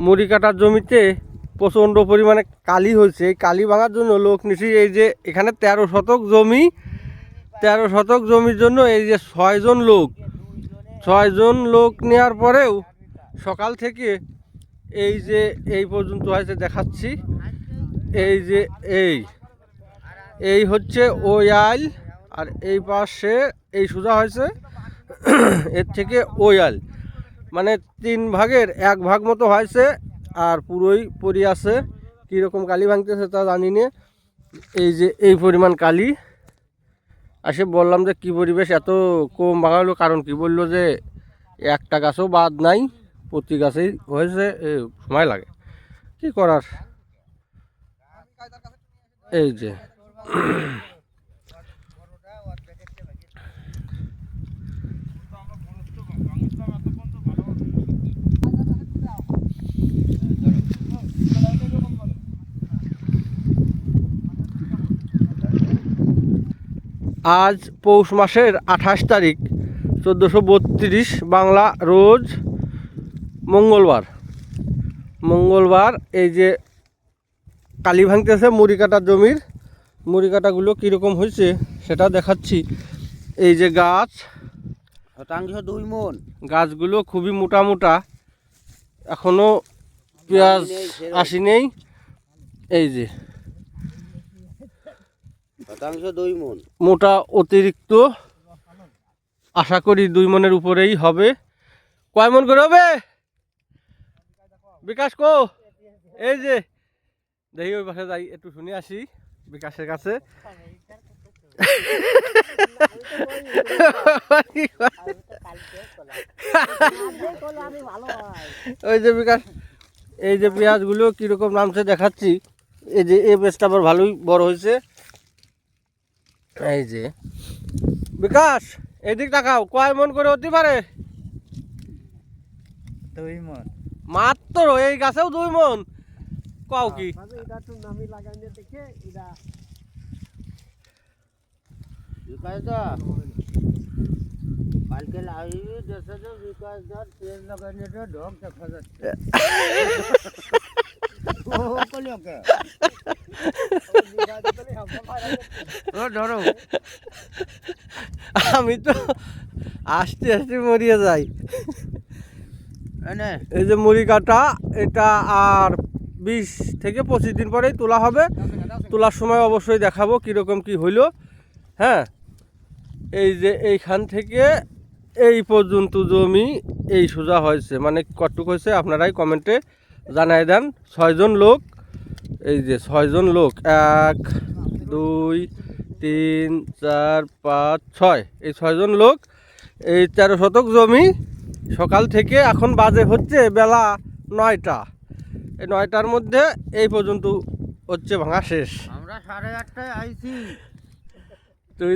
মুড়ি কাটার জমিতে প্রচণ্ড পরিমাণে কালি হয়েছে। এই কালি ভাঙার জন্য লোক নিছি। এই যে এখানে 13 শতক জমি, 13 শতক জমির জন্য এই যে 6 জন লোক নেওয়ার পরেও সকাল থেকে এই যে এই পর্যন্ত হয়েছে দেখাচ্ছি। এই যে এই হচ্ছে ওই আইল, আর এই পাশে এই সোজা হয়েছে এর থেকে ওই আইল, মানে 3 ভাগের 1 ভাগ মতো হয়েছে, আর পুরোই পড়ে আছে। কীরকম কালি ভাঙতেছে তা জানি না। এই যে এই পরিমাণ কালি আসে। বললাম যে কী পরিবেশ এত কম ভাঙালো, কারণ কি বললো যে একটা গাছও বাদ নাই, প্রতি গাছেই হয়েছে, সময় লাগে কি করার। এই যে আজ পৌষ মাসের 28 তারিখ 1432 বাংলা, রোজ মঙ্গলবার। এই যে কালি ভাঙতেছে মুড়ি কাটার জমির। মুড়ি কাটাগুলো কীরকম হয়েছে সেটা দেখাচ্ছি। এই যে গাছ, শতাংশ 2 মণ। গাছগুলো খুবই মোটা মোটা, এখনো পেঁয়াজ আসি নেই। এই যে শতাংশ 2 মণ, মোটা অতিরিক্ত, আশা করি 2 মণের উপরেই হবে। কয় মণ করে হবে বিকাশ কো? এই যে দেখি ওই পাশে যাই, একটু শুনে আসি বিকাশের কাছে। ওই যে বিকাশ, এই যে পেঁয়াজগুলো কীরকম নামছে দেখাচ্ছি। এই যে এই পেঁয়াজটা আবার ভালোই বড় হয়েছে। এই যে বিকাশ, এদিক তাকাও, কয় মন করে হতে পারে? 2 মণ মাত্র, এই গাছেও 2 মন? কও কি কালকে লাইভে দেশে যে বিকাশ দার তেল লাগানো ঢোক দেখা যাচ্ছে। ধরো, আমি তো আস্তে আস্তে মরিয়ে যাই। এই যে মুড়ি কাটা, এটা আর 20 থেকে 25 দিন পরেই তোলা হবে। তোলার সময় অবশ্যই দেখাবো কীরকম কি হইলো। হ্যাঁ, এই যে এইখান থেকে এই পর্যন্ত জমি এই সোজা হয়েছে, মানে কতটুক হয়েছে আপনারাই কমেন্টে জানাই দেন। 6 জন লোক, এই যে 6 জন লোক, 1 2 3 4 5 6, এই 6 জন লোক এই 13 শতক জমি। সকাল থেকে এখন বাজে হচ্ছে বেলা 9টা। এই 9টার মধ্যে এই পর্যন্ত হচ্ছে ভাঙা শেষ। আমরা 8:30টায় আইছি। তুই